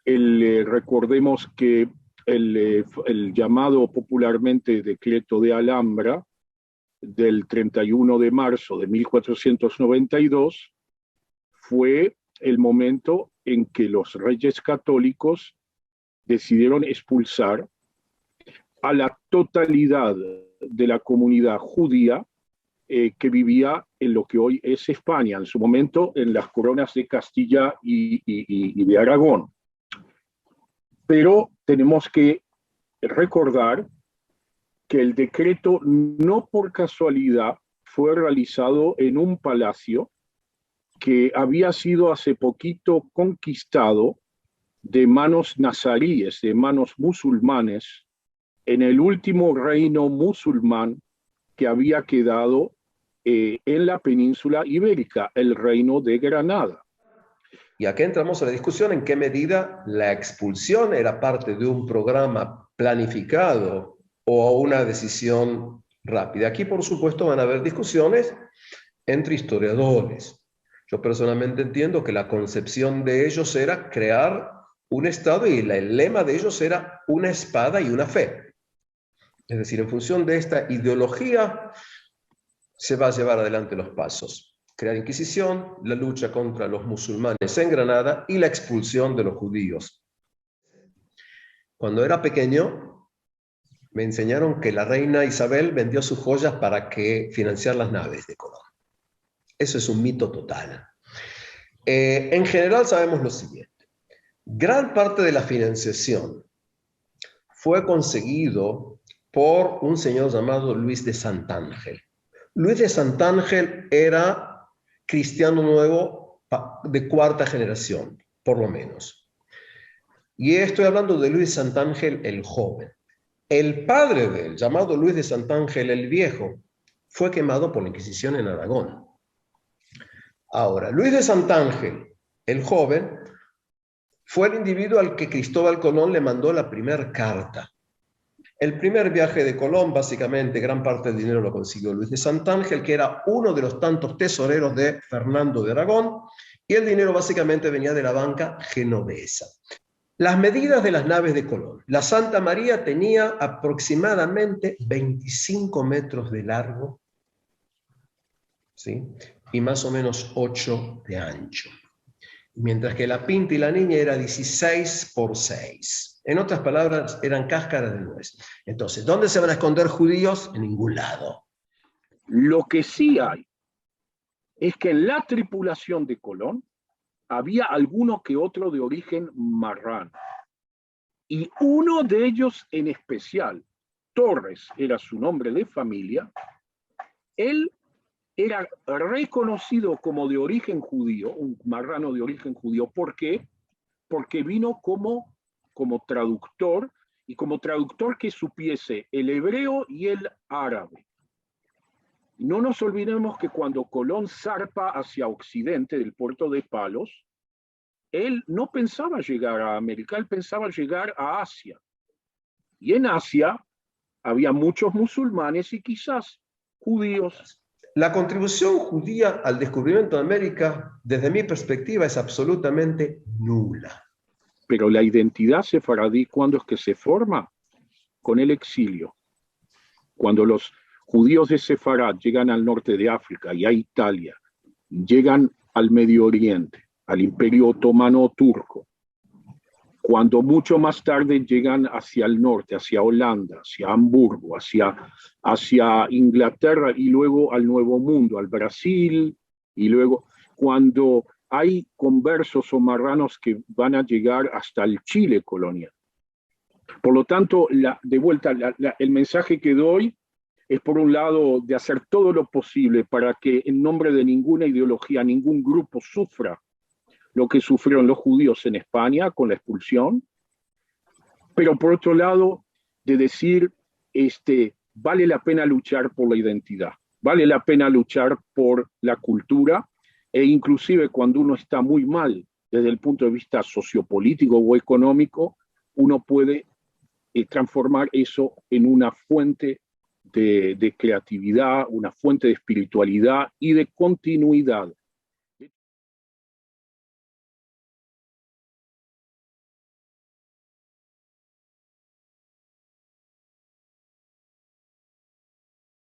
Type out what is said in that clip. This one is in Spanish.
Recordemos que el llamado popularmente decreto de Alhambra del 31 de marzo de 1492 fue el momento en que los reyes católicos decidieron expulsar a la totalidad de la comunidad judía que vivía en lo que hoy es España, en su momento en las coronas de Castilla y de Aragón. Pero tenemos que recordar que el decreto no por casualidad fue realizado en un palacio que había sido hace poquito conquistado de manos nazaríes, de manos musulmanes, en el último reino musulmán que había quedado en la península ibérica, el reino de Granada. Y aquí entramos a la discusión en qué medida la expulsión era parte de un programa planificado o una decisión rápida. Aquí, por supuesto, van a haber discusiones entre historiadores. Yo personalmente entiendo que la concepción de ellos era crear un Estado y el lema de ellos era una espada y una fe. Es decir, en función de esta ideología se va a llevar adelante los pasos. Crear Inquisición, la lucha contra los musulmanes en Granada y la expulsión de los judíos. Cuando era pequeño, me enseñaron que la reina Isabel vendió sus joyas para financiar las naves de Colón. Eso es un mito total. En general sabemos lo siguiente. Gran parte de la financiación fue conseguido por un señor llamado Luis de Santángel. Luis de Santángel era cristiano nuevo de cuarta generación, por lo menos. Y estoy hablando de Luis de Santángel el joven. El padre de él, llamado Luis de Santángel el viejo, fue quemado por la Inquisición en Aragón. Ahora, Luis de Santángel el joven fue el individuo al que Cristóbal Colón le mandó la primera carta. El primer viaje de Colón, básicamente, gran parte del dinero lo consiguió Luis de Santángel, que era uno de los tantos tesoreros de Fernando de Aragón, y el dinero básicamente venía de la banca genovesa. Las medidas de las naves de Colón. La Santa María tenía aproximadamente 25 metros de largo, ¿sí? Y más o menos 8 de ancho. Mientras que la Pinta y la Niña era 16 por 6. En otras palabras, eran cáscaras de nuez. Entonces, ¿dónde se van a esconder judíos? En ningún lado. Lo que sí hay es que en la tripulación de Colón había alguno que otro de origen marrano. Y uno de ellos en especial, Torres era su nombre de familia, él era reconocido como de origen judío, un marrano de origen judío. ¿Por qué? Porque vino como traductor, y como traductor que supiese el hebreo y el árabe. No nos olvidemos que cuando Colón zarpa hacia occidente del puerto de Palos, él no pensaba llegar a América, él pensaba llegar a Asia. Y en Asia había muchos musulmanes y quizás judíos. La contribución judía al descubrimiento de América, desde mi perspectiva, es absolutamente nula. Pero la identidad sefaradí, ¿cuándo es que se forma? Con el exilio. Cuando los judíos de Sefarad llegan al norte de África y a Italia, llegan al Medio Oriente, al Imperio Otomano Turco, cuando mucho más tarde llegan hacia el norte, hacia Holanda, hacia Hamburgo, hacia Inglaterra y luego al Nuevo Mundo, al Brasil, y luego cuando hay conversos o marranos que van a llegar hasta el Chile colonial. Por lo tanto, de vuelta, el mensaje que doy es, por un lado, de hacer todo lo posible para que en nombre de ninguna ideología, ningún grupo sufra lo que sufrieron los judíos en España con la expulsión, pero por otro lado, de decir, vale la pena luchar por la identidad, vale la pena luchar por la cultura, e inclusive cuando uno está muy mal desde el punto de vista sociopolítico o económico, uno puede transformar eso en una fuente de creatividad, una fuente de espiritualidad y de continuidad